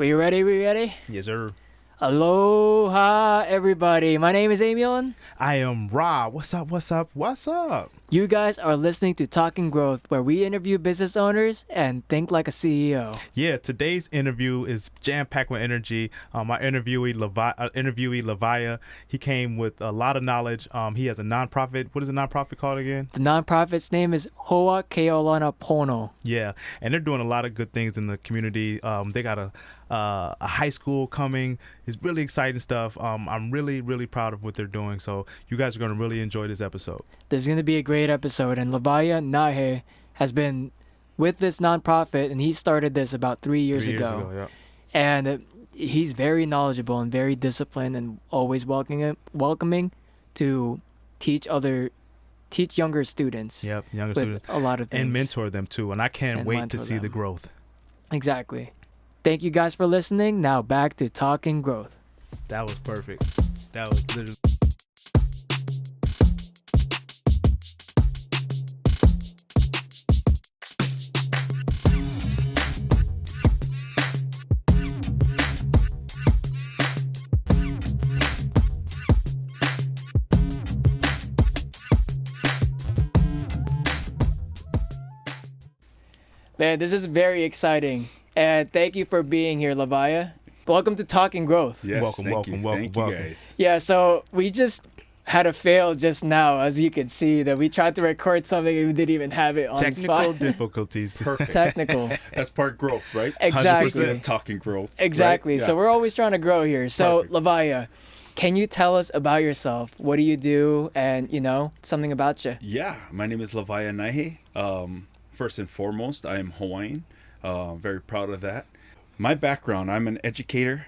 We ready? We ready? Yes, sir. Aloha, everybody. My name is Emil. I am Rob. What's up? What's up? What's up? You guys are listening to Talking Growth, where we interview business owners and think like a CEO. Yeah, today's interview is jam-packed with energy. My interviewee Lawai'a, he came with a lot of knowledge. He has a nonprofit. What is the nonprofit called again? The nonprofit's name is Hoa Keolana Pono. Yeah, and they're doing a lot of good things in the community. They got a high school coming. It's really exciting stuff. I'm really proud of what they're doing. So you guys are going to really enjoy this episode. This is going to be a great episode. And Lawai'a Naihe has been with this nonprofit, and he started this about 3 years ago. Yeah. And he's very knowledgeable and very disciplined and always welcoming to teach younger students. Yep, younger with students. A lot of things. And mentor them too. And I can't wait to see the growth. Exactly. Thank you guys for listening. Now back to Talking Growth. That was perfect. That was literally. Man, this is very exciting. And thank you for being here, Lawai'a. Welcome to Talking Growth. Yes, welcome, thank you guys. Yeah, so we just had a fail just now, as you can see, that we tried to record something and we didn't even have it on the Technical spot. difficulties. Perfect. Technical. That's part growth, right? Exactly. 100% of talking growth. Exactly. Right? So we're always trying to grow here. So Perfect. Lawai'a, can you tell us about yourself? What do you do? And, something about you. Yeah, my name is Lawai'a Naihe. First and foremost, I am Hawaiian. Very proud of that. My background, I'm an educator,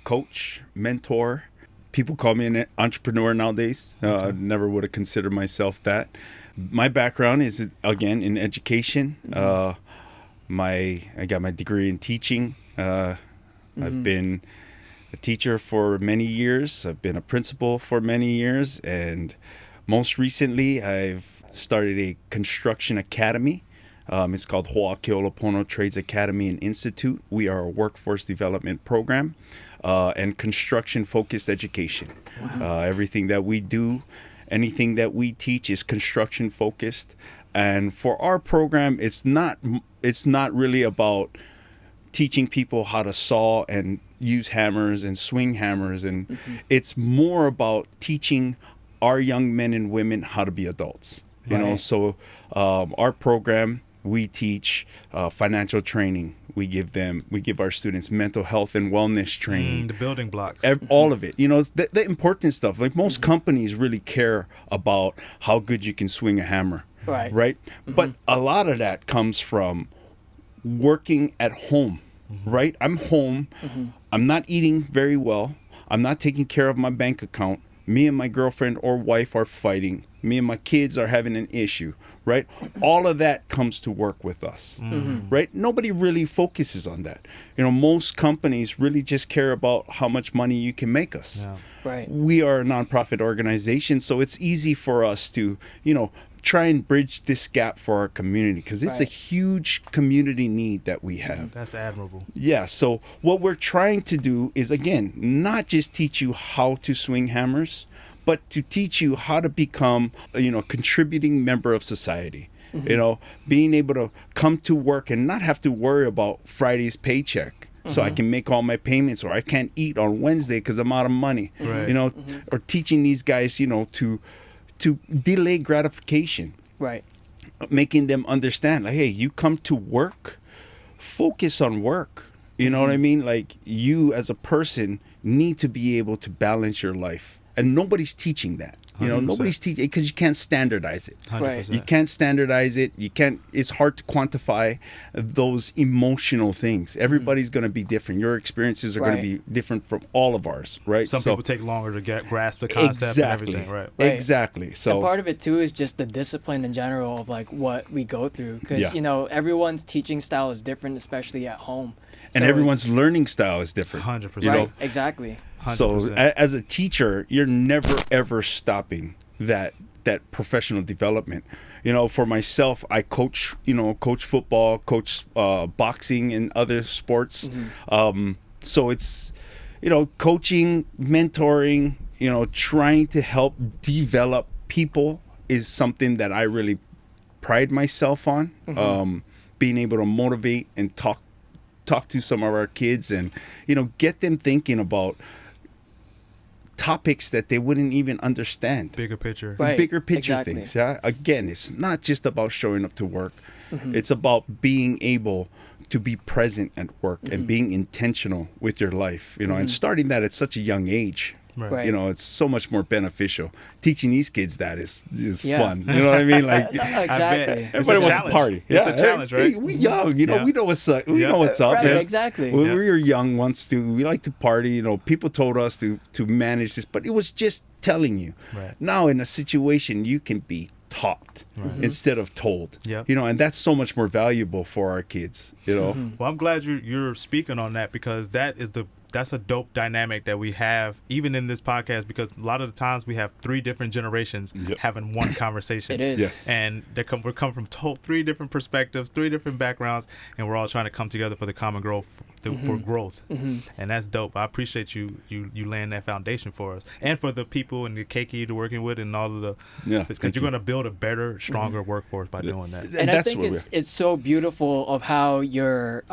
coach, mentor. People call me an entrepreneur nowadays. Never would have considered myself that. My background is, again, in education. I got my degree in teaching. I've been a teacher for many years. I've been a principal for many years. And most recently, I've started a construction academy. It's called Hoa Keolana Trades Academy and Institute. We are a workforce development program and construction-focused education. Everything that we do, anything that we teach is construction-focused. And for our program, it's not really about teaching people how to saw and use hammers and swing hammers. And it's more about teaching our young men and women how to be adults. So our program, we teach financial training. We give our students mental health and wellness training. The building blocks. All of it. The important stuff. Like most companies really care about how good you can swing a hammer. Right? But a lot of that comes from working at home. Right? I'm home. I'm not eating very well. I'm not taking care of my bank account. Me and my girlfriend or wife are fighting. Me and my kids are having an issue, right? All of that comes to work with us, right? Nobody really focuses on that. Most companies really just care about how much money you can make us. Yeah. Right. We are a nonprofit organization, so it's easy for us to, try and bridge this gap for our community because it's a huge community need that we have. That's admirable. Yeah, so what we're trying to do is, again, not just teach you how to swing hammers, but to teach you how to become, a contributing member of society. Being able to come to work and not have to worry about Friday's paycheck. So I can make all my payments, or I can't eat on Wednesday because I'm out of money. Right. Or teaching these guys, to delay gratification. Right. Making them understand, like, hey, you come to work, focus on work. You know what I mean? Like, you as a person need to be able to balance your life. And nobody's teaching that. 100%. Nobody's teaching because you can't standardize it. 100%. You can't standardize it. It's hard to quantify those emotional things. Everybody's going to be different. Your experiences are going to be different from all of ours, right? Some people take longer to grasp the concept and everything, right? Exactly. So and part of it too is just the discipline in general of like what we go through because everyone's teaching style is different, especially at home. And so everyone's learning style is different. 100%. Right, exactly. 100%. So as a teacher, you're never ever stopping that professional development. For myself, I coach football, coach boxing and other sports. So it's, coaching, mentoring, trying to help develop people is something that I really pride myself on. Being able to motivate and talk to some of our kids and, get them thinking about topics that they wouldn't even understand. Bigger picture. Right. Bigger picture Exactly. things. Yeah. Again, it's not just about showing up to work. It's about being able to be present at work and being intentional with your life, and starting that at such a young age. Right. Right. It's so much more beneficial. Teaching these kids that is Yeah. fun. You know what I mean? Like Exactly. It's everybody a wants to challenge. party. It's a challenge, right? Hey, we young, Yeah. we know what's up. We know what's up. Right, man. exactly. When Yeah. we were young once too, we like to party. People told us to manage this, but it was just telling you. Right. Now in a situation, you can be taught instead of told. Yep. And that's so much more valuable for our kids. Well, I'm glad you're speaking on that, because that's a dope dynamic that we have even in this podcast, because a lot of the times we have 3 different generations having one conversation. It is. Yes. And we're coming from 3 different perspectives, 3 different backgrounds, and we're all trying to come together for the common growth, for growth. And that's dope. I appreciate you laying that foundation for us, and for the people in the keiki you're working with, and all of the because you're going to build a better, stronger workforce by doing that. And I think it's so beautiful of how your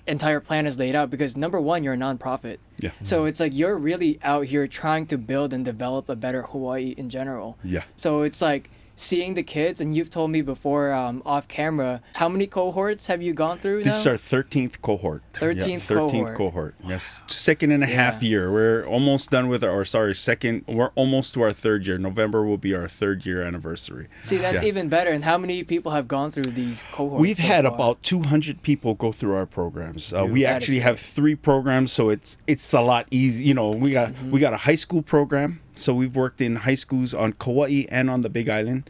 entire plan is laid out, because number one, you're a nonprofit. Yeah. So it's like you're really out here trying to build and develop a better Hawaii in general. Yeah. So it's like seeing the kids, and you've told me before off camera, how many cohorts have you gone through This is now? our 13th cohort. 13th 13th cohort. Yes. Second and a half year. We're almost done with we're almost to our 3rd year. November will be our 3rd year anniversary. See, that's even better. And how many people have gone through these cohorts? We've so had far? about 200 people go through our programs. We That actually is have 3 programs, so it's a lot easy. We got a high school program, so we've worked in high schools on Kauai and on the Big Island.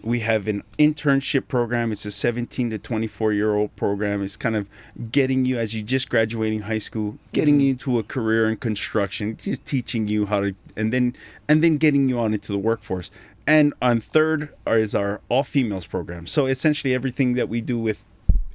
We have an internship program. It's a 17 to 24-year-old program. It's kind of getting you, as you just graduating high school, getting you into a career in construction, just teaching you how to, and then getting you on into the workforce. And on 3rd is our all females program. So essentially everything that we do with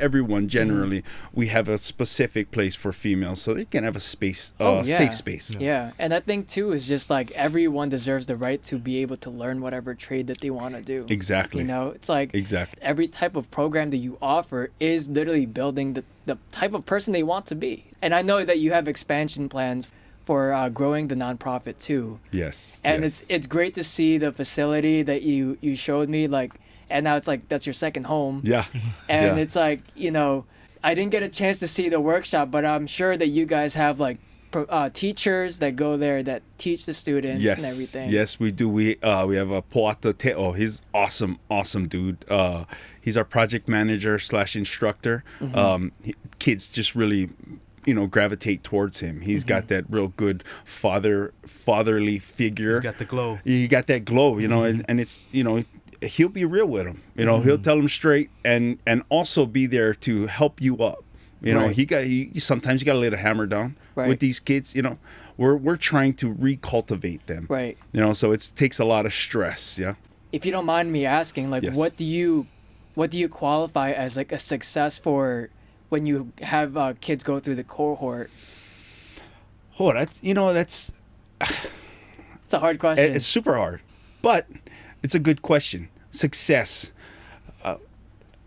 everyone generally, we have a specific place for females, so they can have a space, safe space. Yeah, and I think too is just like everyone deserves the right to be able to learn whatever trade that they want to do. Exactly. It's like Exactly. every type of program that you offer is literally building the type of person they want to be. And I know that you have expansion plans for growing the nonprofit too. Yes. And yes. it's great to see the facility that you showed me, like, and now it's like that's your second home. Yeah. And yeah. it's like, I didn't get a chance to see the workshop, but I'm sure that you guys have like teachers that go there that teach the students and everything. Yes, we do. We have a Poata Te'o. He's awesome dude. He's our project manager / instructor. Kids just really, gravitate towards him. He's got that real good fatherly figure. He's got the glow. He got that glow, and it's, he'll be real with them. He'll tell them straight and also be there to help you up. Sometimes you got to lay the hammer down with these kids. We're trying to recultivate them. Right. So it takes a lot of stress. Yeah. If you don't mind me asking, like, Yes. what do you qualify as like a success for when you have kids go through the cohort? Oh, that's It's a hard question. it's super hard, but it's a good question. Success.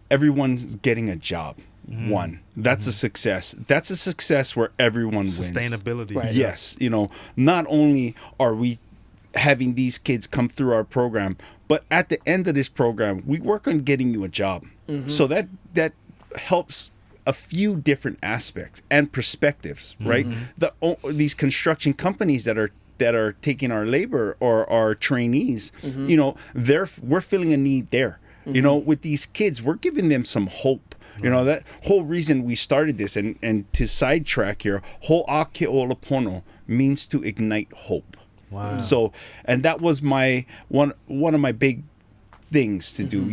Everyone's getting a job. One. That's a success. That's a success where everyone wins. Sustainability. Right. Yes. Not only are we having these kids come through our program, but at the end of this program, we work on getting you a job. So that helps a few different aspects and perspectives, right? These construction companies that are taking our labor or our trainees, we're filling a need there. With these kids, we're giving them some hope. That whole reason we started this, and to sidetrack here, ho'ake olapono means to ignite hope. Wow. So, and that was my one of my big things to do.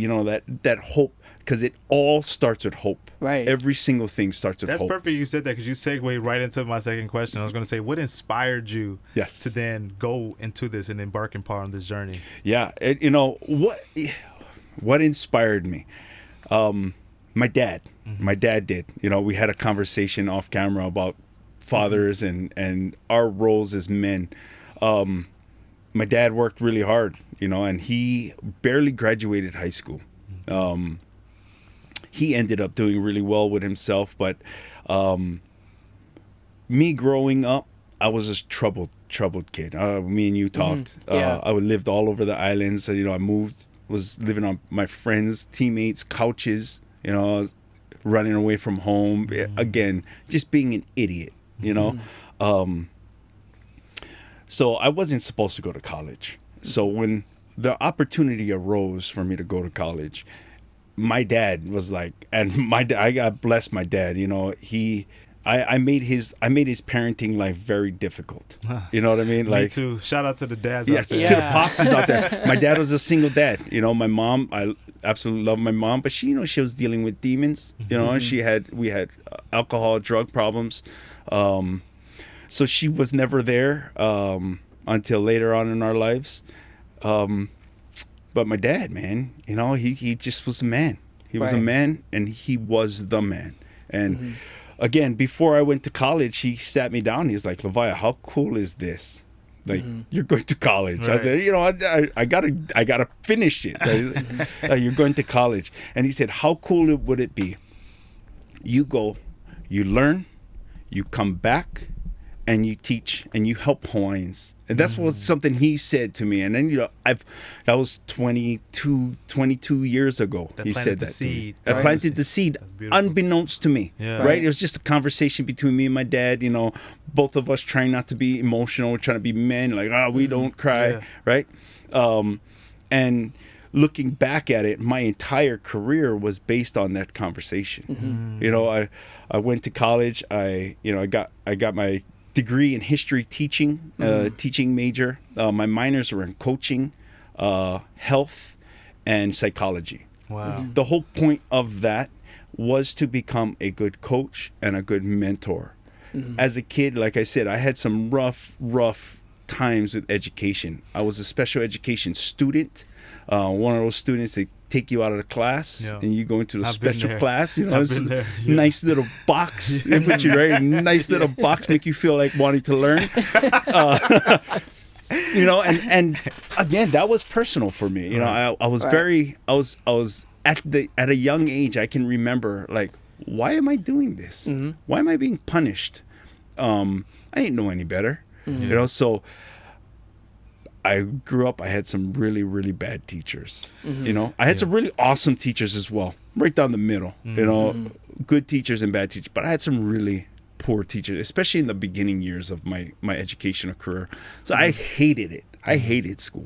That hope, because it all starts with hope. Right. Every single thing starts with That's hope. perfect you said that, because you segued right into my second question. I was going to say, what inspired you to then go into this and embark upon this journey? Yeah. What inspired me? My dad. My dad did. We had a conversation off camera about fathers and our roles as men. My dad worked really hard, and he barely graduated high school. He ended up doing really well with himself, but me growing up, I was a troubled kid. Me and you talked. Yeah. I lived all over the islands. I was living on my friends, teammates' couches. I was running away from home. Again, just being an idiot. So I wasn't supposed to go to college. So when the opportunity arose for me to go to college, my dad was like, and I got blessed. My dad, I made his parenting life very difficult. You know what I mean? Me too. Shout out to the dads. Yes, out there. to the popsies out there. My dad was a single dad. My mom, I absolutely love my mom, but she was dealing with demons. We had alcohol, drug problems. So she was never there until later on in our lives. But my dad, man, he just was a man. He was a man, and he was the man. And again, before I went to college, he sat me down. He's like, Lawai'a, how cool is this? Like, you're going to college. Right. I said, I gotta finish it. You're going to college. And he said, how cool would it be? You go, you learn, you come back, and you teach, and you help Hawaiians. And that's what something he said to me. And then, that was 22 years ago. He said that seed. to me. I planted the seed unbeknownst to me. Yeah. Right? It was just a conversation between me and my dad, both of us trying not to be emotional, trying to be men, like, we don't cry. Yeah. Right? And looking back at it, my entire career was based on that conversation. I went to college. I got my degree in history teaching, teaching major. My minors were in coaching, health, and psychology. Wow. The whole point of that was to become a good coach and a good mentor. As a kid, like I said, I had some rough times with education. I was a special education student, one of those students that take you out of the class and you go into the special class. Nice little box. They put you right in a nice little box, make you feel like wanting to learn. And again, that was personal for me. I was at a young age. I can remember, like, why am I doing this? Why am I being punished? I didn't know any better. So I grew up, I had some really, really bad teachers. I had some really awesome teachers as well, right down the middle. Good teachers and bad teachers. But I had some really poor teachers, especially in the beginning years of my educational career. So I hated it. I hated school.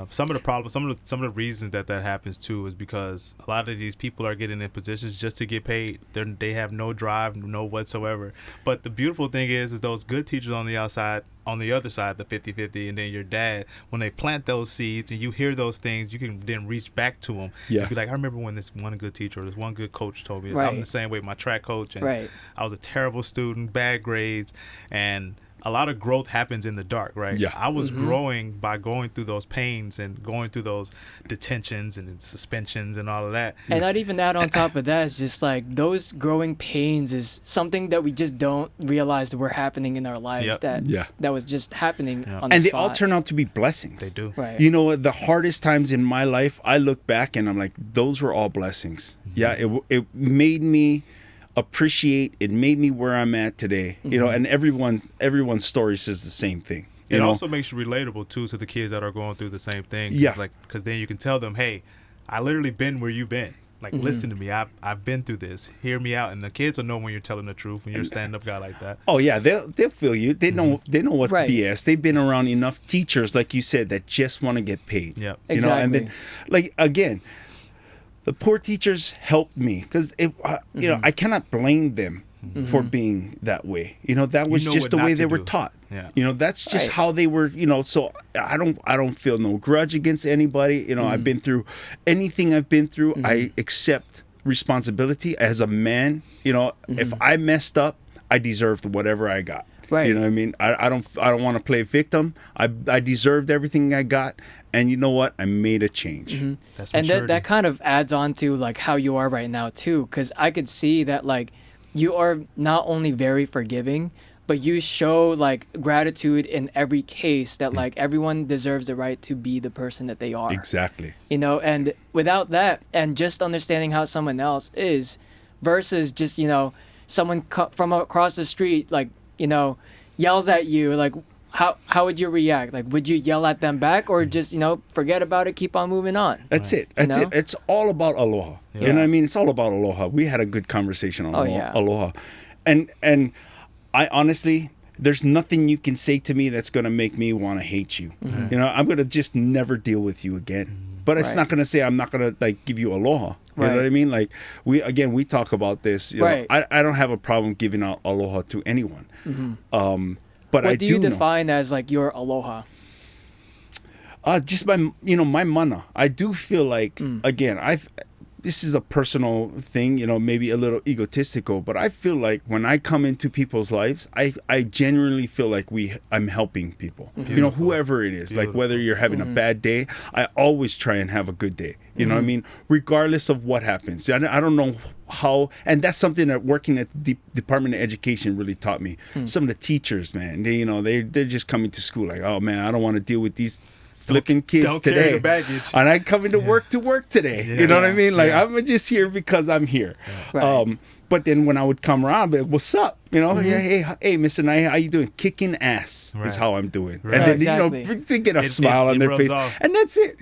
Some of the problems, some of the reasons that happens too is because a lot of these people are getting in positions just to get paid. They have no drive, no whatsoever. But the beautiful thing is those good teachers on the outside, on the other side, the 50-50, and then your dad, when they plant those seeds and you hear those things, you can then reach back to them. Yeah. Be like, I remember when this one good teacher or this one good coach told me this. I'm the same way, my track coach, and I was a terrible student, bad grades, and a lot of growth happens in the dark, right? Yeah. I was growing by going through those pains and going through those detentions and suspensions and all of that. And not even that, on top of that, it's just like those growing pains is something that we just don't realize were happening in our lives. That was just happening on the And they spot. all turn out to be blessings. They do. Right. The hardest times in my life, I look back and I'm like, those were all blessings. Yeah, it made me appreciate, it made me where I'm at today. And everyone's story says the same thing. It also makes you relatable too to the kids that are going through the same thing. Because then you can tell them, hey, I literally been where you've been. Like, listen to me. I've been through this. Hear me out. And the kids will know when you're telling the truth, when you're a stand-up guy like that. Oh yeah, they'll feel you. They know what BS. They've been around enough teachers, like you said, that just want to get paid. Yeah, exactly. And then, like, again, the poor teachers helped me because I cannot blame them for being that way. That was just the way they were taught. Yeah. That's just how they were. So I don't feel no grudge against anybody. I've been through anything I've been through. I accept responsibility as a man. If I messed up, I deserved whatever I got. Right. You know what I mean? I don't want to play victim. I deserved everything I got. And you know what? I made a change. That's and maturity. that kind of adds on to like how you are right now too, because I could see that like you are not only very forgiving, but you show like gratitude in every case that like everyone deserves the right to be the person that they are. Exactly. You know, and without that, and just understanding how someone else is, versus just someone from across the street, like yells at you, like how would you react? Like, would you yell at them back, or just forget about it, keep on moving on? That's it. That's it. It's all about aloha. Yeah. You know what I mean? It's all about aloha. We had a good conversation on aloha, and I honestly, there's nothing you can say to me that's gonna make me want to hate you. Mm-hmm. I'm gonna just never deal with you again. But it's not gonna say I'm not gonna like give you aloha. You know what I mean? Like we talk about this. I don't have a problem giving out aloha to anyone. Mm-hmm. But what I do you know, define as like your aloha? just my my mana. I do feel like again this is a personal thing, maybe a little egotistical, but I feel like when I come into people's lives, I genuinely feel like I'm helping people. Whoever it is, like whether you're having a bad day, I always try and have a good day. You know what I mean? Regardless of what happens. I don't know how, and that's something that working at the Department of Education really taught me. Some of the teachers, man, they're just coming to school like, oh man, I don't want to deal with these flipping kids today, and I come into work today. You know what I mean? Like I'm just here because I'm here. Right. But then when I would come around, I'd be like, what's up? Hey, Mr. Naihe, how you doing? Kicking ass is how I'm doing. Right. And then Exactly. they get a smile on their face, and that's it.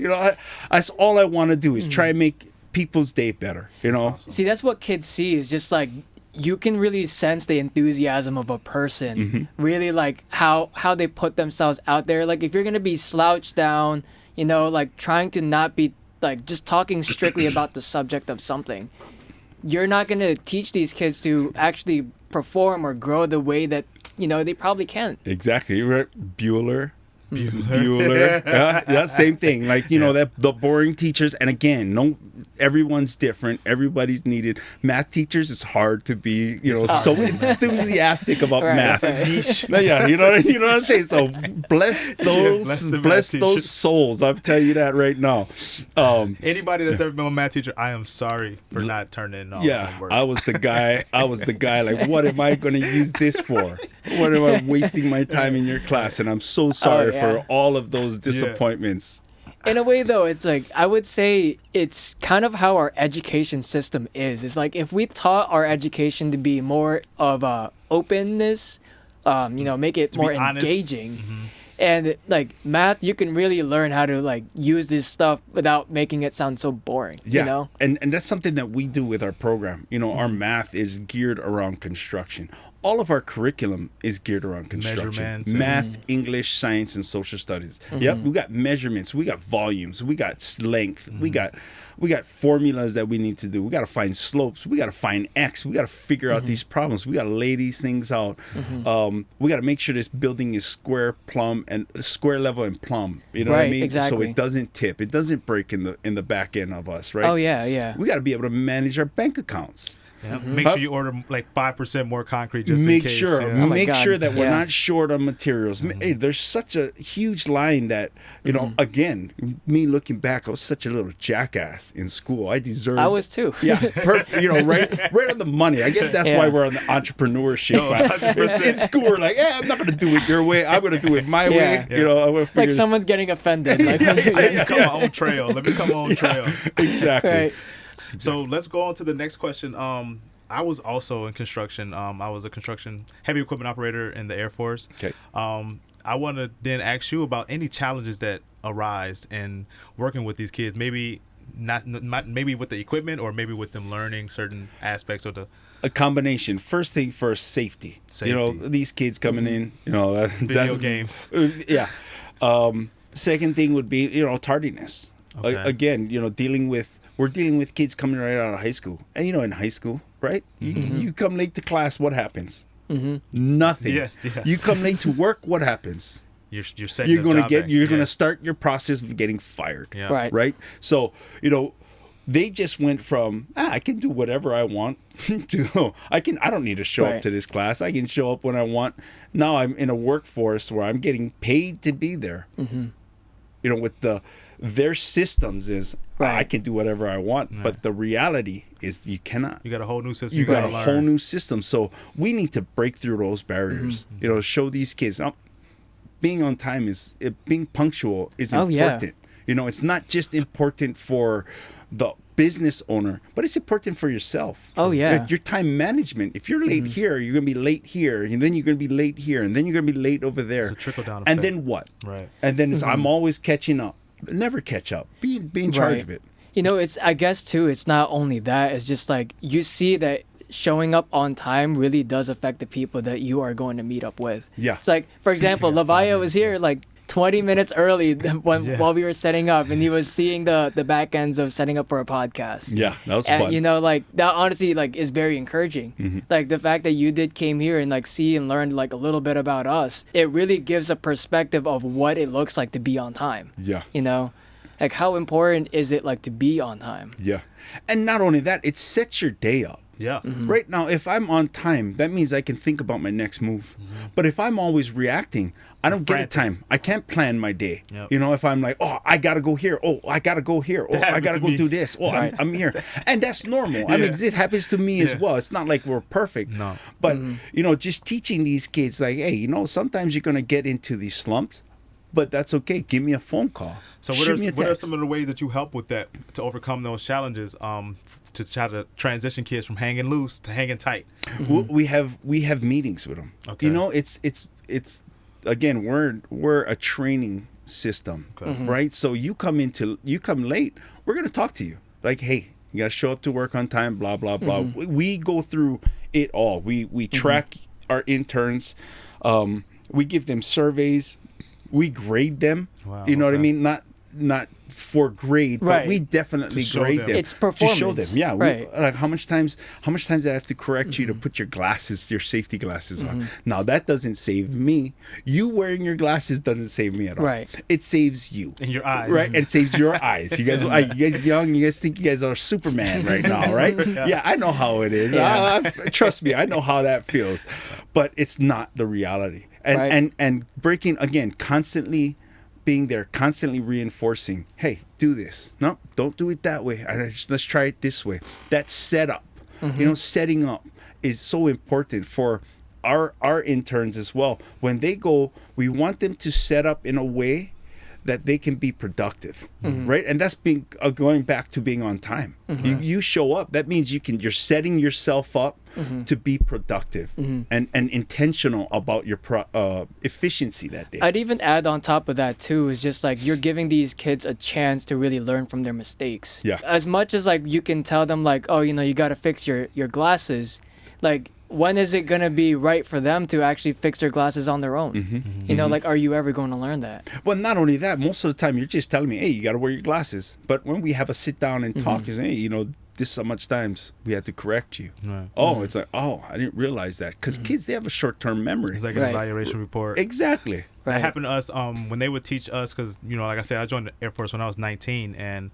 That's all I want to do is try and make people's day better. Awesome. See, that's what kids see, is just like you can really sense the enthusiasm of a person, really like how they put themselves out there. Like if you're gonna be slouched down, like trying to not be like just talking strictly about the subject of something, you're not gonna teach these kids to actually perform or grow the way that they probably can. Exactly. You're right. Bueller. Yeah, same thing. Like that the boring teachers, and again, everyone's different. Everybody's needed. Math teachers, it's hard to be so enthusiastic about math. Yeah, you know what I'm saying. So bless those souls. I'll tell you that right now. Anybody that's ever been a math teacher, I am sorry for not turning on. Yeah, I was the guy. Like, what am I going to use this for? What am I wasting my time in your class? And I'm so sorry for all of those disappointments. In a way, though, it's like I would say it's kind of how our education system is. It's like if we taught our education to be more of a openness, make it more engaging. And like math, you can really learn how to like use this stuff without making it sound so boring. Yeah, and that's something that we do with our program. Our math is geared around construction. All of our curriculum is geared around construction. Math, English, science, and social studies. Yep, we got measurements, we got volumes, we got length, we got formulas that we need to do. We got to find slopes, we got to find X, we got to figure out these problems, we got to lay these things out. We got to make sure this building is square, level, and plumb. You know what I mean? Exactly. So it doesn't tip, it doesn't break in the back end of us, right? Oh yeah. We got to be able to manage our bank accounts. Yeah. Make sure you order like 5% more concrete just in case. Make sure that we're not short on materials. Hey, there's such a huge line that again, me looking back, I was such a little jackass in school. I was too. Yeah, perfect. Right on the money. I guess that's why we're on the entrepreneurship. In school, we're like, I'm not going to do it your way. I'm going to do it my way. I'm gonna like someone's getting offended. Like, let me come my own trail. Exactly. Right. So let's go on to the next question. I was also in construction. I was a construction heavy equipment operator in the Air Force. Okay. I want to then ask you about any challenges that arise in working with these kids. Maybe not maybe with the equipment, or maybe with them learning certain aspects of a combination. First thing first, safety. These kids coming in. Video games. Yeah. Second thing would be tardiness. Okay. Again, we're dealing with kids coming right out of high school, and in high school, right? You come late to class, what happens? Nothing. Yeah. You come late to work, what happens? You're gonna start your process of getting fired. Yeah. Right. So they just went from I can do whatever I want to I don't need to show up to this class. I can show up when I want. Now I'm in a workforce where I'm getting paid to be there. with their systems is Right. I can do whatever I want, but the reality is you cannot. You got a whole new system. You got gotta a learn. whole new system. So we need to break through those barriers. Show these kids being on time being punctual is Oh, yeah. important. It's not just important for the business owner, but it's important for yourself. Oh, yeah. Like your time management. If you're late here, you're gonna be late here, and then you're gonna be late here, and then you're gonna be late over there. It's a trickle-down And effect. then what? Right. And then I'm always catching up. Never catch up. Be in charge Right. of it. It's, I guess too, it's not only that, it's just like you see that showing up on time really does affect the people that you are going to meet up with. Yeah. It's like, for example, Lawai'a was here like 20 minutes early while we were setting up, and he was seeing the back ends of setting up for a podcast. Yeah, that was And fun. like that honestly like is very encouraging. Like the fact that you came here and like see and learn like a little bit about us, it really gives a perspective of what it looks like to be on time. Yeah. Like how important is it like to be on time? Yeah. And not only that, it sets your day up. Yeah. Right now, if I'm on time, that means I can think about my next move. But if I'm always reacting, I don't get a frantic. time. I can't plan my day. Yep. If I'm like, oh, I got to go here. Oh, I got to go here. Oh, That I happens got to to go me. do this. Oh, Right. I'm here. And that's normal. I mean, Yeah. it happens to me as Yeah. well. It's not like we're perfect. No. But, just teaching these kids like, hey, sometimes you're going to get into these slumps, but that's okay. Give me a phone call. So Shoot me a what are text. some of the ways that you help with that to overcome those challenges? To try to transition kids from hanging loose to hanging tight. We have meetings with them. Okay. It's again we're a training system, right? So you come late, we're gonna talk to you like, hey, you gotta show up to work on time, blah blah blah. We go through it all. We track our interns, we give them surveys, we grade them. Wow, You know what I okay. mean? Not for grade, but Right. we definitely To show grade them. them. It's To show performance. them, yeah. Right. Like how much times did I have to correct you to put your safety glasses on? Now that doesn't save me. You wearing your glasses doesn't save me at all. Right. It saves you. In your eyes. Right, and it saves your eyes. You guys young. You guys think you guys are Superman right now, right? Yeah, I know how it is. Yeah. Trust me, I know how that feels. But it's not the reality. And Right. and breaking again, constantly being there, constantly reinforcing, hey, do this. No, don't do it that way. Let's try it this way. That setup, setting up is so important for our interns as well. When they go, we want them to set up in a way that they can be productive, right? And that's going back to being on time. You show up. That means you're setting yourself up to be productive and intentional about your efficiency that day. I'd even add on top of that too is just like you're giving these kids a chance to really learn from their mistakes. Yeah. As much as like you can tell them like, oh, you got to fix your glasses, like when is it going to be right for them to actually fix their glasses on their own? Like are you ever going to learn that? Well, not only that, most of the time you're just telling me, hey, you got to wear your glasses. But when we have a sit down and talk, you say, hey, this so much times we had to correct you. Right. Oh, it's like, oh, I didn't realize that. Because kids, they have a short-term memory. It's like an Right. evaluation report. Exactly. Right. That happened to us when they would teach us because, like I said, I joined the Air Force when I was 19. And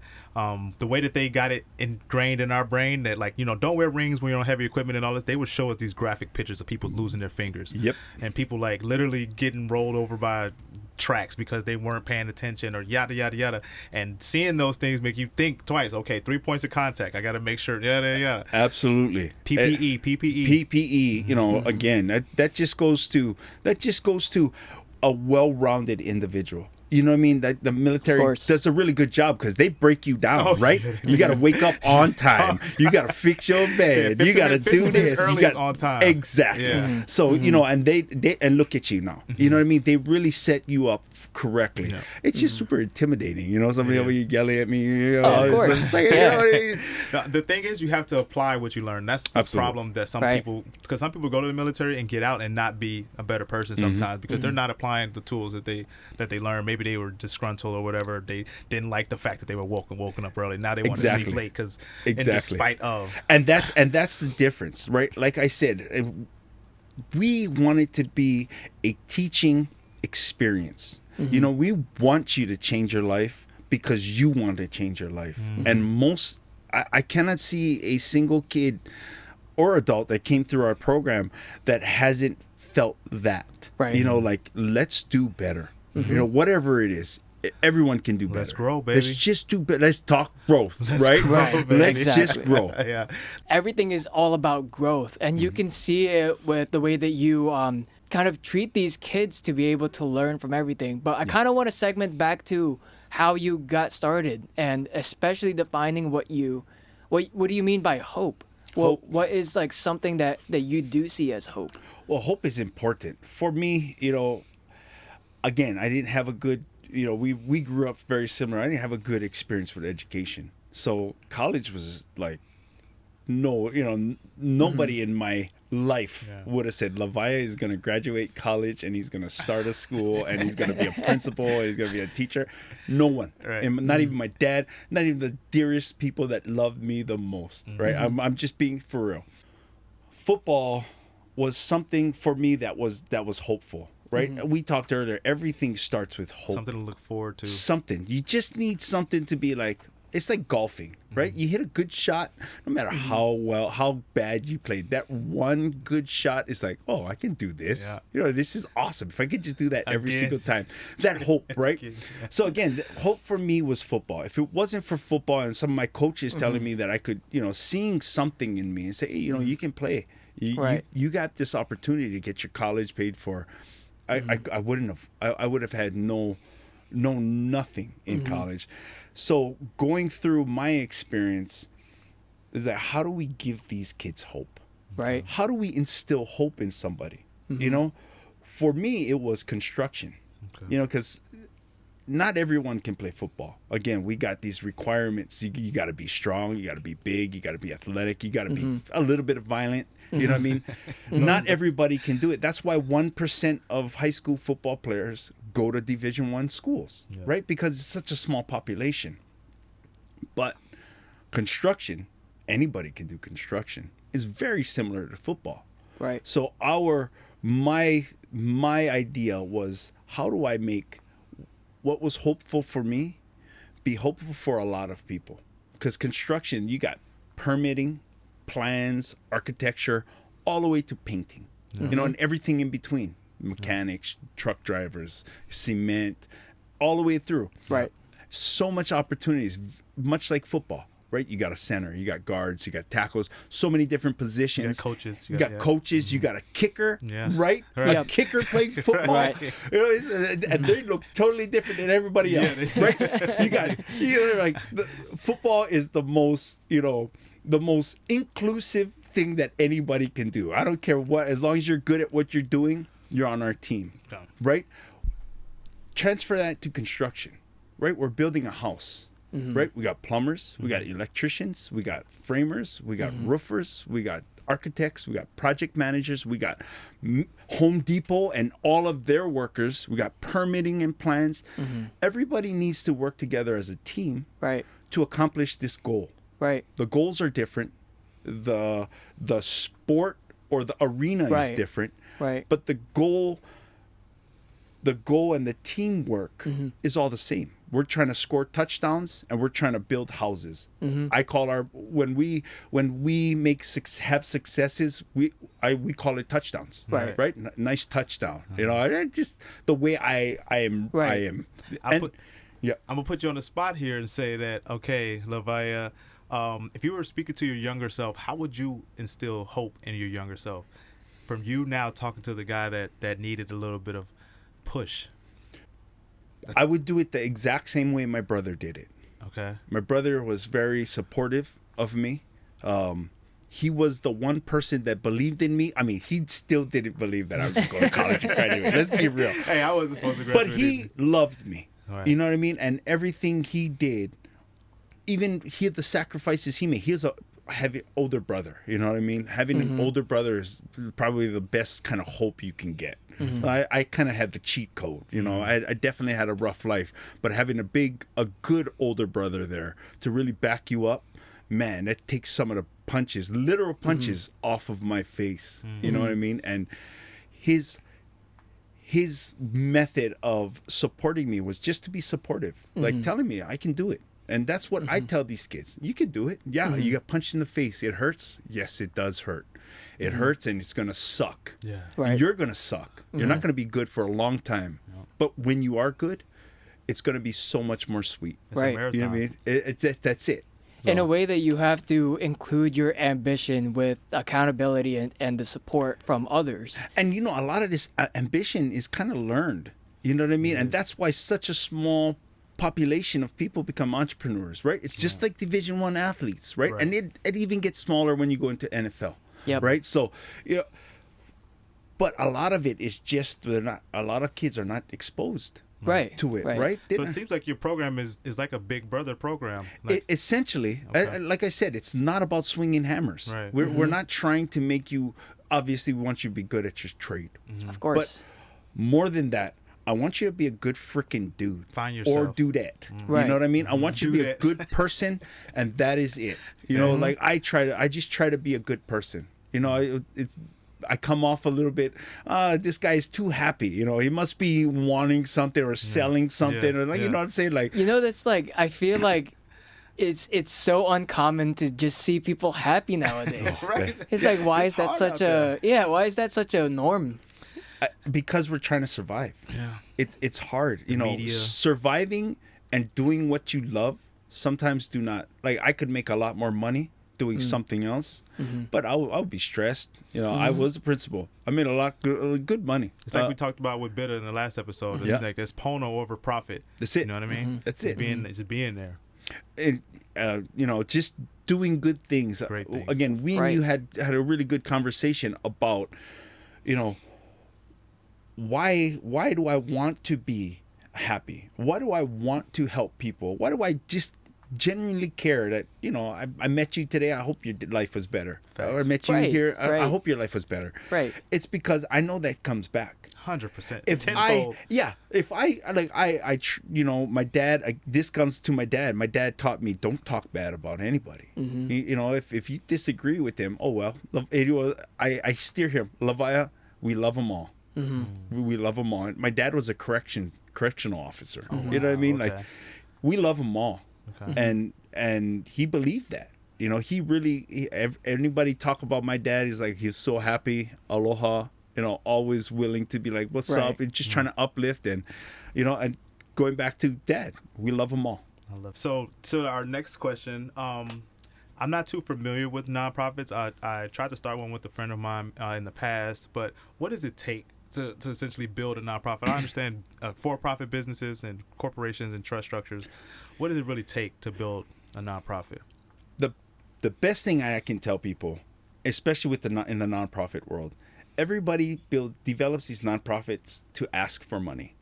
the way that they got it ingrained in our brain that, like, don't wear rings when you're on heavy equipment and all this, they would show us these graphic pictures of people losing their fingers. Yep. And people, like, literally getting rolled over by tracks because they weren't paying attention or yada, yada, yada. And seeing those things make you think twice. Okay, 3 points of contact. I got to make sure. Yada, yada. Absolutely. PPE, PPE. PPE, again, that just goes to a well-rounded individual. You know what I mean? That the military course. does a really good job because they break you down, Oh, right? yeah. You got to wake up on time. You got to fix your bed. 15 you got to do 15 minutes this. early You got is on time. Exactly. Yeah. So and they and look at you now. You know what I mean? They really set you up correctly. Yeah. It's just super intimidating. Somebody Yeah. over here yelling at me. of it's course. just like, Yeah. Now, the thing is, you have to apply what you learn. That's the Absolutely. problem that some Right. people, because some people go to the military and get out and not be a better person sometimes because they're not applying the tools that they learned. Maybe they were disgruntled or whatever. They didn't like the fact that they were woken up early. Now they want to Exactly. sleep late because Exactly. in spite of. And that's the difference, right? Like I said, we want it to be a teaching experience. We want you to change your life because you want to change your life. And I cannot see a single kid or adult that came through our program that hasn't felt that. Right. Like, let's do better. Whatever it is. everyone can do better. Let's grow, baby. Let's just do better. Let's talk growth, right? grow, baby. Let's Exactly. just grow. Yeah. Everything is all about growth, and you can see it with the way that you kind of treat these kids to be able to learn from everything. But I kind of want to segment back to how you got started, and especially defining what do you mean by hope? Hope. What is like something that you do see as hope? Well, hope is important for me. Again, I didn't have a good. We grew up very similar. I didn't have a good experience with education, so college was like, nobody in my life would have said Lawai'a is going to graduate college and he's going to start a school and he's going to be a principal and he's going to be a teacher. No one, Right. and not even my dad, not even the dearest people that loved me the most. Right, I'm just being for real. Football was something for me that was hopeful. Right, we talked earlier. Everything starts with hope. Something to look forward to. Something. You just need something to be like. It's like golfing, right? You hit a good shot, no matter how bad you played. That one good shot is like, oh, I can do this. Yeah. This is awesome. If I could just do that every Again. single time. That hope, right? Again. So again, hope for me was football. If it wasn't for football and some of my coaches telling me that I could, seeing something in me and say, hey, you can play. You got this opportunity to get your college paid for. I wouldn't have. I would have had nothing in college. So going through my experience is that how do we give these kids hope? Right. How do we instill hope in somebody? For me, it was construction. Okay. Because not everyone can play football. Again, we got these requirements. You got to be strong. You got to be big. You got to be athletic. You got to be a little bit violent. You know what I mean? Not everybody can do it. That's why 1% of high school football players go to Division I schools, right? Because it's such a small population. But construction, anybody can do construction, is very similar to football. Right. So my idea was, how do I make what was hopeful for me be hopeful for a lot of people? Because construction, you got permitting, plans, architecture, all the way to painting, and everything in between, mechanics, truck drivers, cement, all the way through. Right. So much opportunities, much like football, right? You got a center, you got guards, you got tackles, so many different positions. You got coaches. You got coaches, you got a kicker, Yeah. right? Right. A kicker playing football. Right. And they look totally different than everybody else, right? Football is the most inclusive thing that anybody can do. I don't care what, as long as you're good at what you're doing, you're on our team, right? Transfer that to construction, right? We're building a house, right? We got plumbers, we got electricians, we got framers, we got roofers, we got architects, we got project managers, we got Home Depot and all of their workers, we got permitting and plans. Everybody needs to work together as a team, Right. to accomplish this goal. Right. The goals are different. The sport or the arena is Right. different. Right. But the goal and the teamwork is all the same. We're trying to score touchdowns and we're trying to build houses. I call when we have successes, we call it touchdowns. Right. Right. Nice touchdown. Just the way I am. Right. I am. I'm gonna put you on the spot here and say that, okay, Lawai'a, if you were speaking to your younger self, how would you instill hope in your younger self? From you now talking to the guy that needed a little bit of push. I would do it the exact same way my brother did it. Okay. My brother was very supportive of me. He was the one person that believed in me. I mean, he still didn't believe that I was going to go to college and graduate. Let's be real. Hey, I wasn't supposed to graduate. But he loved me. Right. You know what I mean? And everything he did, even the sacrifices he made. He was a heavy older brother. You know what I mean? Having an older brother is probably the best kind of hope you can get. I kind of had the cheat code. I definitely had a rough life, but having a good older brother there to really back you up, man, that takes some of the punches, literal punches, off of my face. You know what I mean? And his method of supporting me was just to be supportive, like telling me I can do it. And that's what I tell these kids. You can do it. Yeah, you got punched in the face. It hurts. Yes, it does hurt. It hurts and it's going to suck. Yeah. Right. You're going to suck. You're not going to be good for a long time. But when you are good, it's going to be so much more sweet. It's Right. a marathon. You know what I mean? That's it. In So- a way that you have to include your ambition with accountability and the support from others. And you know, a lot of this ambition is kind of learned. You know what I mean? And that's why such a small population of people become entrepreneurs, right? It's just like Division One athletes, right? Right. And it even gets smaller when you go into NFL, Yep. right? So, you know, but a lot of it is just a lot of kids are not exposed Right. to it, right? So it seems like your program is like a big brother program. Like, Essentially, Okay. like I said, it's not about swinging hammers. Right. We're not trying to make you. Obviously, we want you to be good at your trade. Of course. More than that, I want you to be a good freaking dude. Find Or yourself. dudette. Right. You know what I mean? I want you to be a Dudette. good person, and that is it. You know, like I just try to be a good person. You know, I come off a little bit. This guy is too happy. You know, he must be wanting something or selling something, or like you know what I'm saying? Like, You know, that's like, I feel like it's so uncommon to just see people happy nowadays. right? It's like, why It's is that hard such out why is that such a norm? because we're trying to survive. Yeah. It's hard. You know, media. surviving and doing what you love sometimes do not. Like, I could make a lot more money doing something else, but I'll be stressed. You know, I was a principal. I made a lot good money. It's like we talked about with Bitter in the last episode. It's Yeah. like there's Pono over profit. That's it. You know what I mean? That's Just it. Just being there. And you know, just doing good things. Great things. Again, we and Right. you had a really good conversation about, you know, why do I want to be happy? Why do I want to help people? Why do I just genuinely care that, you know, I met you today, I hope your life was better. Or I met you Right, here, I right. hope your life was better. Right. It's because I know that comes back. 100%. If Tenfold. you know, my dad, this comes to my dad. My dad taught me, don't talk bad about anybody. You know, if you disagree with him, oh well. I steer him. Lawai'a, we love them all. We love them all. My dad was a correctional officer. You know what I mean? okay. Like, we love them all. Okay. And he believed that. You know, anybody talk about my dad, he's like, he's so happy, aloha, you know, always willing to be like, what's Right. up? And just trying to uplift, and, you know, and going back to dad, we love them all. I love. So our next question. I'm not too familiar with nonprofits. I tried to start one with a friend of mine in the past, but what does it take to essentially build a nonprofit? I understand for-profit businesses and corporations and trust structures. What does it really take to build a nonprofit? The best thing I can tell people, especially in the nonprofit world, everybody develops these nonprofits to ask for money,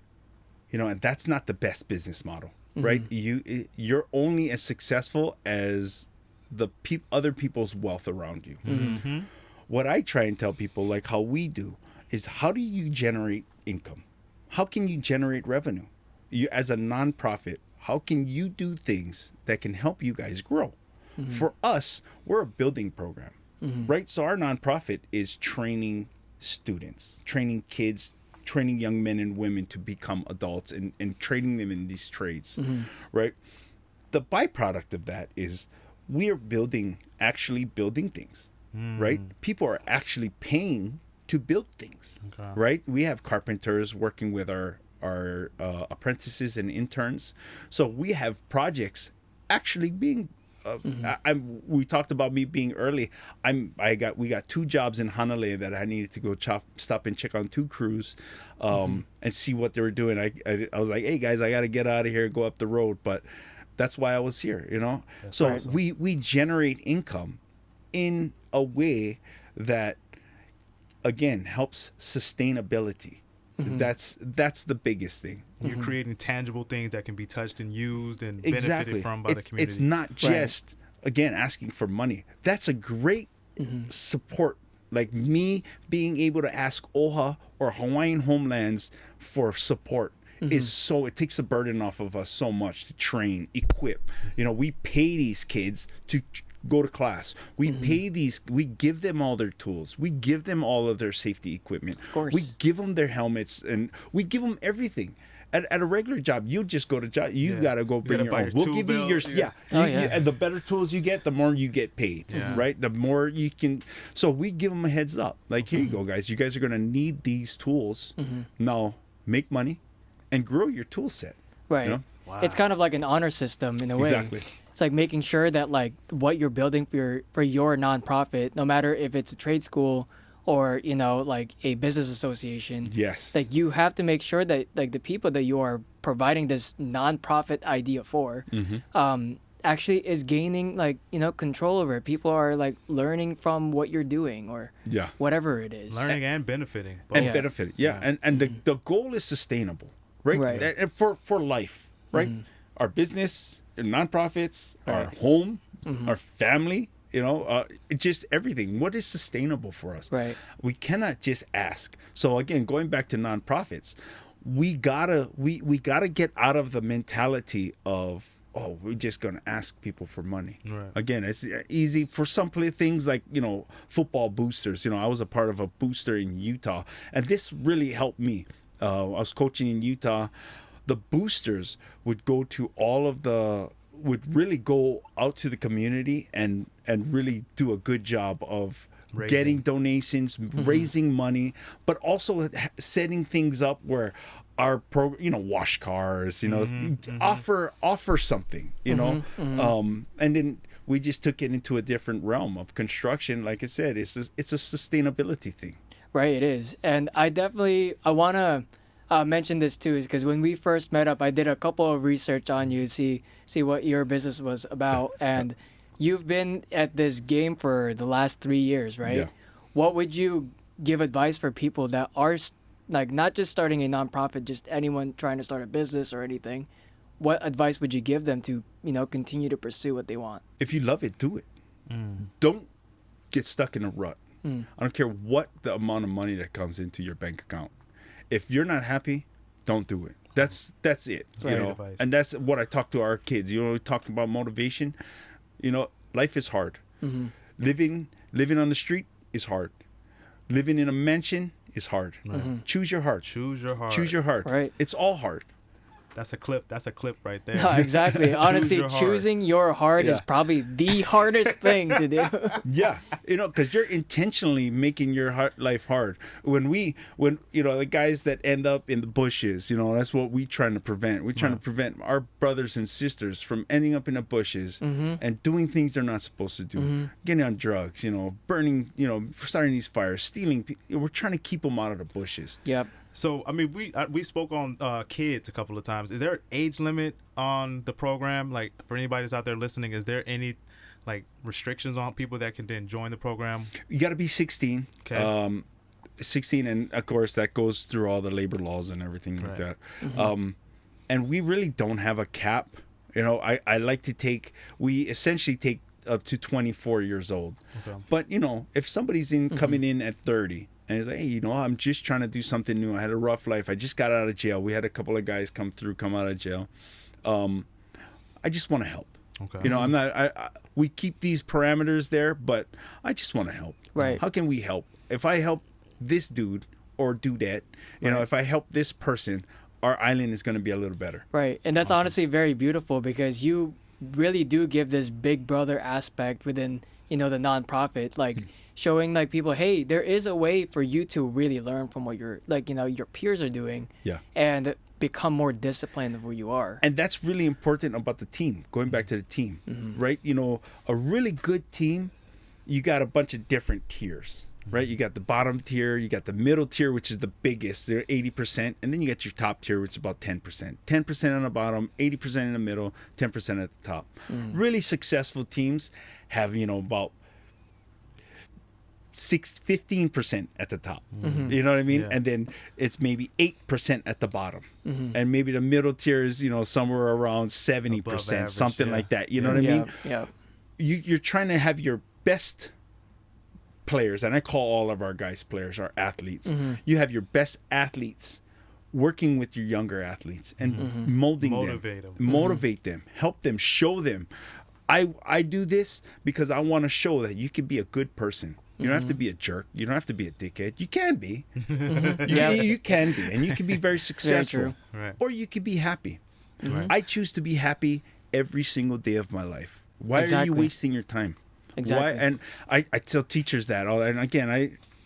you know, and that's not the best business model, right? You're only as successful as the other people's wealth around you. What I try and tell people, like how we do, is how do you generate income? How can you generate revenue? You, as a nonprofit, how can you do things that can help you guys grow? For us, we're a building program, right? So our nonprofit is training students, training kids, training young men and women to become adults, and training them in these trades, right? The byproduct of that is we are actually building things, right? People are actually paying to build things, Okay. right? We have carpenters working with our apprentices and interns, so we have projects actually being. We talked about me being early. We got 2 jobs in Hanalei that I needed to go stop and check on 2 crews, and see what they were doing. I was like, hey guys, I got to get out of here, go up the road, but that's why I was here, you know. So awesome. we generate income in a way that, again, helps sustainability. That's the biggest thing. You're creating tangible things that can be touched and used and Exactly. benefited from by the community. It's not just, again, asking for money. That's a great support. Like me being able to ask OHA or Hawaiian Homelands for support it takes the burden off of us so much to train, equip. You know, we pay these kids to go to class. We pay we give them all their tools. We give them all of their safety equipment. Of course. We give them their helmets, and we give them everything. At a regular job, you just go to job. You gotta go bring gotta your buy own. your We'll tool give you belt, your yeah. and the better tools you get, the more you get paid. Yeah. Right? The more you can. So we give them a heads up. Like, here you go, guys. You guys are gonna need these tools. Now make money, and grow your tool set. Right. You know? Wow. It's kind of like an honor system in a way. Exactly. It's like making sure that like what you're building for your nonprofit, no matter if it's a trade school or like a business association, Yes. like you have to make sure that like the people that you are providing this nonprofit idea for, actually is gaining like control over it. People are like learning from what you're doing or Yeah. whatever it is. Learning and benefiting. And Yeah. benefit. Yeah. And the goal is sustainable, right? Right. And for life, right? Our business, our nonprofits, our Right. home, our family, just everything. What is sustainable for us? Right. We cannot just ask. So again, going back to nonprofits, we gotta get out of the mentality of, oh, we're just gonna ask people for money. Right. Again, it's easy for some things like football boosters. I was a part of a booster in Utah, and this really helped me. I was coaching in Utah. The boosters would go to would really go out to the community and really do a good job of getting donations, raising money, but also setting things up where our wash cars, offer something, and then we just took it into a different realm of construction. Like I said, it's a sustainability thing. Right, it is. And I want to mention this too, is because when we first met up, I did a couple of research on you to see what your business was about. And you've been at this game for the last 3 years, right? Yeah. What would you give advice for people that are like not just starting a nonprofit, just anyone trying to start a business or anything? What advice would you give them to, continue to pursue what they want? If you love it, do it. Don't get stuck in a rut. I don't care what the amount of money that comes into your bank account. If you're not happy, don't do it. That's it. Right. Advice. And that's what I talk to our kids. We talk about motivation. Life is hard. Living on the street is hard. Living in a mansion is hard. Choose your heart. Choose your heart. Choose your heart. Right. It's all hard. That's a clip right there. No, exactly. Honestly, your heart. choosing your heart is Yeah. probably the hardest thing to do. Yeah, because you're intentionally making your life hard. When the guys that end up in the bushes, that's what we're trying to prevent. We're trying to prevent our brothers and sisters from ending up in the bushes and doing things they're not supposed to do, getting on drugs, burning, starting these fires, stealing. We're trying to keep them out of the bushes. Yep. So, I mean, we spoke on kids a couple of times. Is there an age limit on the program? Like, for anybody that's out there listening, is there any, like, restrictions on people that can then join the program? You got to be 16. Okay. 16, and, of course, that goes through all the labor laws and everything like that. And we really don't have a cap. I like to we essentially take up to 24 years old. Okay. But, if somebody's coming in at 30, and he's like, hey, I'm just trying to do something new. I had a rough life. I just got out of jail. We had a couple of guys come out of jail. I just want to help. Okay. I'm not. We keep these parameters there, but I just want to help. Right. How can we help? If I help this dude or dudette, if I help this person, our island is going to be a little better. Right. And that's honestly very beautiful because you really do give this big brother aspect within, the nonprofit, like showing like people, hey, there is a way for you to really learn from what your peers are doing. Yeah. And become more disciplined of who you are. And that's really important about the team. Going back to the team, right? A really good team, you got a bunch of different tiers. Right, you got the bottom tier, you got the middle tier, which is the biggest, they're 80%, and then you got your top tier, which is about 10%. 10% on the bottom, 80% in the middle, 10% at the top. Really successful teams have, about 15% at the top. You know what I mean? Yeah. And then it's maybe 8% at the bottom. And maybe the middle tier is, somewhere around 70%, average, something yeah. like that. You know what I mean? Yeah. You're trying to have your best players, and I call all of our guys players, our athletes. You have your best athletes working with your younger athletes and molding motivate them, help them, show them. I do this because I want to show that you can be a good person. You don't have to be a jerk. You don't have to be a dickhead. You can be. You can be, and you can be very successful. Very true. Right. Or you can be happy. Right. I choose to be happy every single day of my life. Why are you Exactly. wasting your time? Exactly. Why? And I tell teachers that all, and again,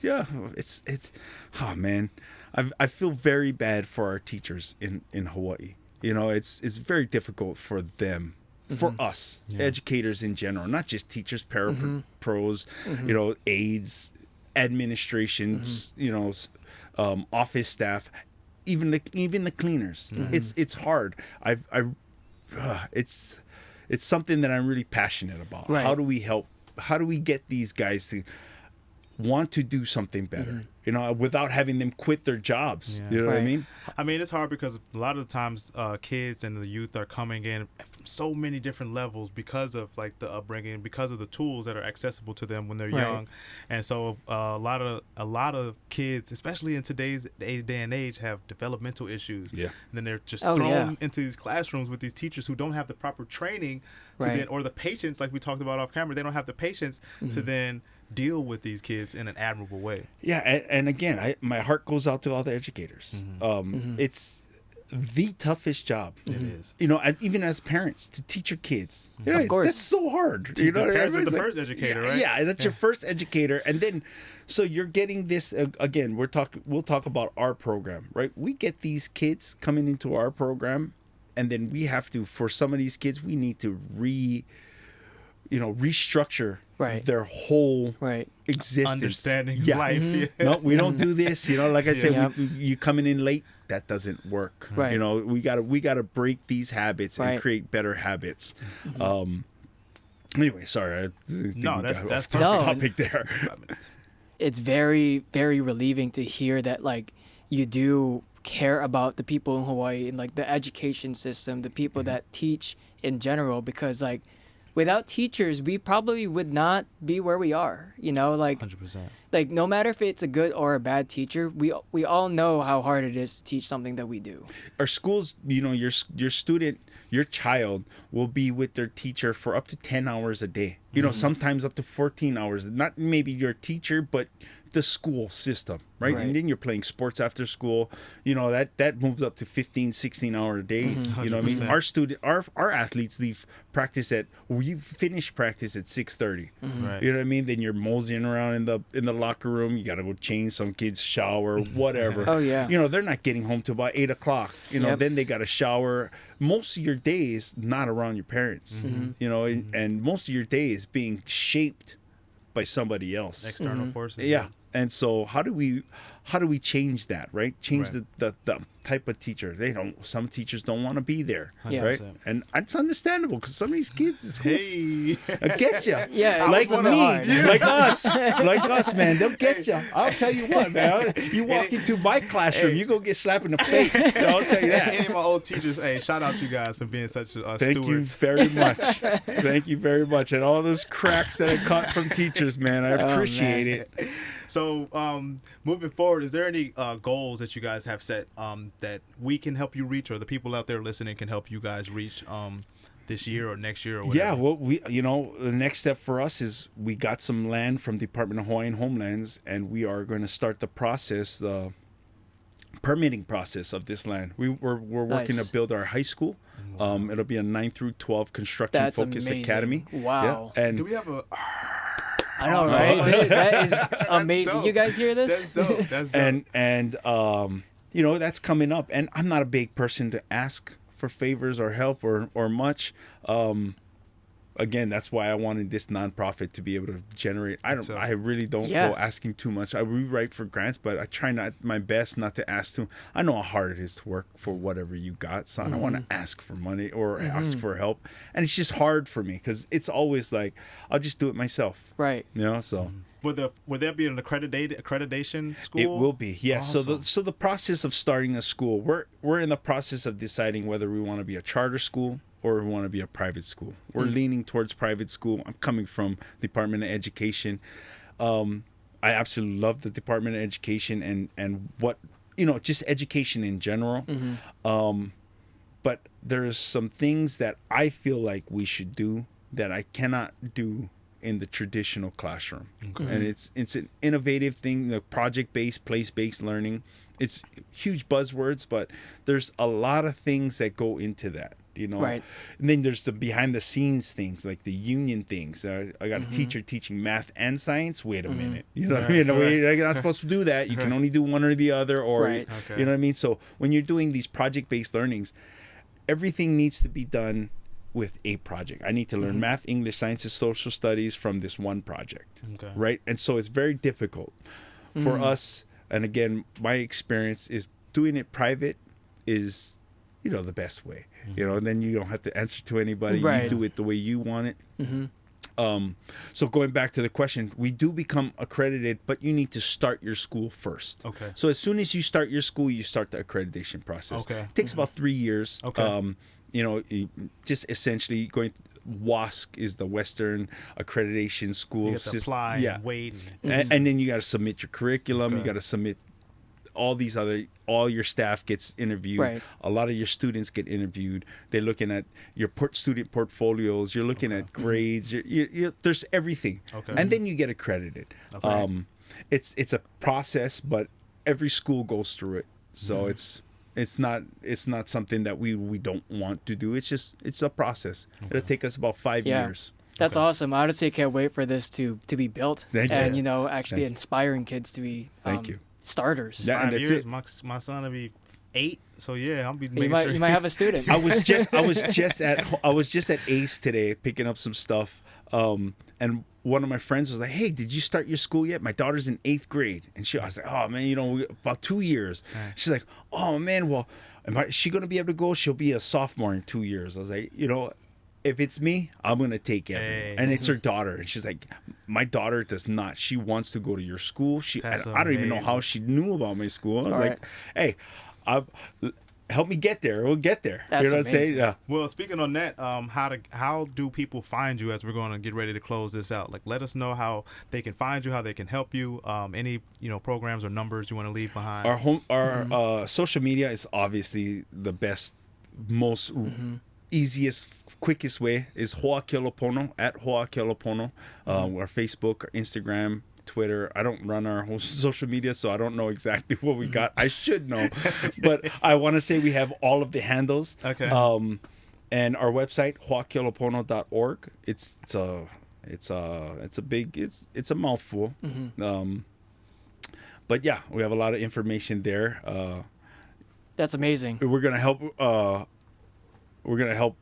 it's oh man, I feel very bad for our teachers in Hawaii. You know, it's very difficult for them, for us, educators in general, not just teachers, pros, you know, aides, administrations, you know, office staff, even the cleaners. It's hard. It's something that I'm really passionate about. Right. How do we help? How do we get these guys to want to do something better, you know, without having them quit their jobs? You know what I mean? I mean, it's hard because a lot of the times kids and the youth are coming in from so many different levels because of like the upbringing, because of the tools that are accessible to them when they're young. And so a lot of kids, especially in today's day and age, have developmental issues. And then they're just thrown into these classrooms with these teachers who don't have the proper training to then, or the patience, like we talked about off camera. They don't have the patience to then deal with these kids in an admirable way. And again, my heart goes out to all the educators. It's the toughest job. It is. You know, even as parents, to teach your kids. Of course. That's so hard. You know, parents are the first educator, right? Yeah, that's your first educator. And then, so you're getting this, again, we'll talk about our program, right? We get these kids coming into our program, and then we have to, for some of these kids, we need to restructure their whole existence. Understanding life. No, we don't do this. You know, like I said, you coming in late, that doesn't work. You know, we gotta break these habits and create better habits. Anyway, sorry. I think that's topic there. It's very, very relieving to hear that like you do care about the people in Hawaii and like the education system, the people that teach in general, because like without teachers, we probably would not be where we are, you know, like 100%. Like no matter if it's a good or a bad teacher, we all know how hard it is to teach something that we do. Our schools, you know, your child will be with their teacher for up to 10 hours a day. You know, sometimes up to 14 hours. Not maybe your teacher, but the school system, right? And then you're playing sports after school. You know, that moves up to 15, 16-hour days. You know what I mean? Our athletes leave practice we finish practice at 6:30. You know what I mean? Then you're moseying around in the locker room. You got to go change some kids, shower, whatever. You know, they're not getting home till about 8 o'clock. You know, then they got to shower. Most of your day is not around your parents. You know, and most of your day is being shaped by somebody else. External forces. Yeah. And so how do we change that, right? Change the type of teacher. Some teachers don't want to be there, right? And it's understandable because some of these kids is I get you. Like me, like us, man. They'll get you. I'll tell you what, man. You walk into my classroom, you go get slapped in the face. I'll tell you that. Any of my old teachers, shout out you guys for being such stewards. Thank you very much. Thank you very much. And all those cracks that I caught from teachers, man, I appreciate it. So, moving forward, is there any goals that you guys have set that we can help you reach, or the people out there listening can help you guys reach this year or next year or whatever? Yeah, well, the next step for us is we got some land from Department of Hawaiian Homelands, and we are going to start the permitting process of this land. We're working to build our high school. It'll be a 9 through 12 construction-focused academy. Wow. Yeah, and do we have a... I know, right? That is amazing. dope. You guys hear this? That's dope. And you know, that's coming up. And I'm not a big person to ask for favors or help or much. Again, that's why I wanted this nonprofit to be able to generate. I really don't go asking too much. I rewrite for grants, but I try my best not to ask too. I know how hard it is to work for whatever you got, so I don't want to ask for money or ask for help. And it's just hard for me because it's always like I'll just do it myself. Right. You know, so. Would there be an accreditation school? It will be, yes. Awesome. So the process of starting a school, we're in the process of deciding whether we want to be a charter school or we want to be a private school. We're leaning towards private school. I'm coming from Department of Education. I absolutely love the Department of Education and what, you know, just education in general. But there's some things that I feel like we should do that I cannot do in the traditional classroom. And it's an innovative thing, the project-based, place-based learning. It's huge buzzwords, but there's a lot of things that go into that, you know. Right. And then there's the behind-the-scenes things, like the union things. I got a teacher teaching math and science. Wait a minute, you know what I mean? You're not supposed to do that. You can only do one or the other, or you know what I mean. So when you're doing these project-based learnings, everything needs to be done with a project. I need to learn math, English, sciences, social studies from this one project. Okay. Right? And so it's very difficult for us. And again, my experience is doing it private is, the best way. And then you don't have to answer to anybody. Right. You do it the way you want it. So going back to the question, we do become accredited, but you need to start your school first. Okay. So as soon as you start your school, you start the accreditation process. Okay. It takes about 3 years. Okay. Just essentially going. WASC is the Western Accreditation School You have to system. apply and wait. And then you got to submit your curriculum. Okay. You got to submit all your staff gets interviewed. Right. A lot of your students get interviewed. They're looking at your student portfolios. You're looking at grades. There's everything. Okay. And then you get accredited. Okay. It's a process, but every school goes through it. So it's not something that we don't want to do. It's a process. It'll take us about 5 years. That's awesome. I honestly can't wait for this to be built. Thank and you. Actually inspiring kids to be Thank you. starters. Yeah. 5 and that's years. it. My son will be 8. So yeah, I'll be You making might sure. you might have a student. I was just at Ace today picking up some stuff, and one of my friends was like, "Hey, did you start your school yet? My daughter's in 8th grade." And I was like, "Oh man, about 2 years." Right. She's like, "Oh man, well, is she gonna be able to go? She'll be a sophomore in 2 years." I was like, if it's me, I'm gonna take everyone. Hey. And it's her daughter, and she's like, "My daughter does not. She wants to go to your school. That's I don't even know how amazing. she knew about my school." I was All like, "Hey, help me get there. We'll get there." That's you know what I'm saying? amazing. Yeah. Well, speaking on that, how do people find you as we're going to get ready to close this out? Like, let us know how they can find you, how they can help you. Any programs or numbers you want to leave behind. Our social media is obviously the best, most easiest, quickest way is Hoa Kilopono, at Hoa Kilopono. Our Facebook, our Instagram, Twitter. I don't run our whole social media, so I don't know exactly what we got. I should know, but I want to say we have all of the handles. Okay. And our website, huakilopono.org. It's a mouthful. But yeah, we have a lot of information there. That's amazing. We're gonna help. We're gonna help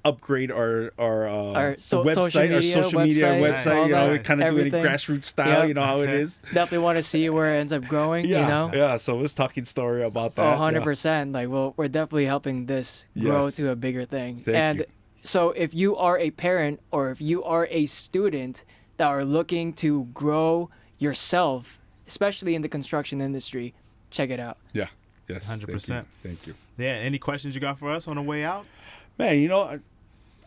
upgrade our website, our social media website. all We're that, kind of doing it everything. grassroots style. Yep. You know how it Okay. is. Definitely want to see where it ends up growing. Yeah. So let's talking story about that. 100%. Like, we're definitely helping this grow Yes. to a bigger thing. Thank and you. so if you are a parent or if you are a student that are looking to grow yourself, especially in the construction industry, check it out. Yeah. Yes. 100%. Thank you. Yeah. Any questions you got for us on the way out? Man,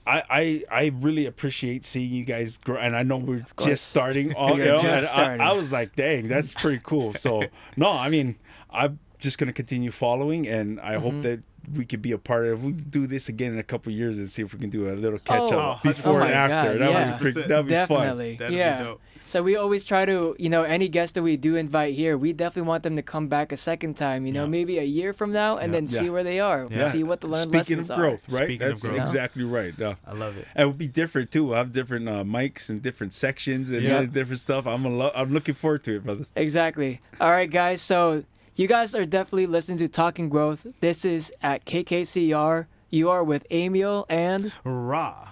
I really appreciate seeing you guys grow, and I know we're course. just starting. All, You're just and starting. I was like, dang, that's pretty cool. So no, I mean, I'm just gonna continue following, and I hope that we could be a part of. We do this again in a couple of years and see if we can do a little catch up Oh, before oh and my after. God, That'd be that'd be Definitely. That'd be yeah. dope. So we always try to, any guests that we do invite here, we definitely want them to come back a second time, Yeah. maybe a year from now, and then see Yeah. where they are, Yeah. see what the learned Speaking lessons of growth, are. right? Speaking of That's growth. exactly right. Yeah. I love it. And it will be different too. We'll have different mics and different sections and Yeah. different stuff. I'm looking forward to it, brothers. Exactly. All right, guys. So you guys are definitely listening to Talking Growth. This is at KKCR. You are with Emil and Lawai'a.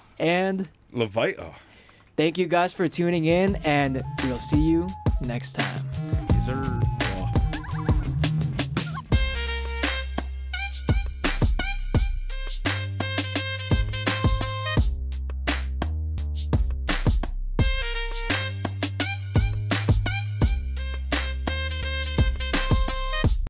thank you guys for tuning in, and we'll see you next time. Yes, sir.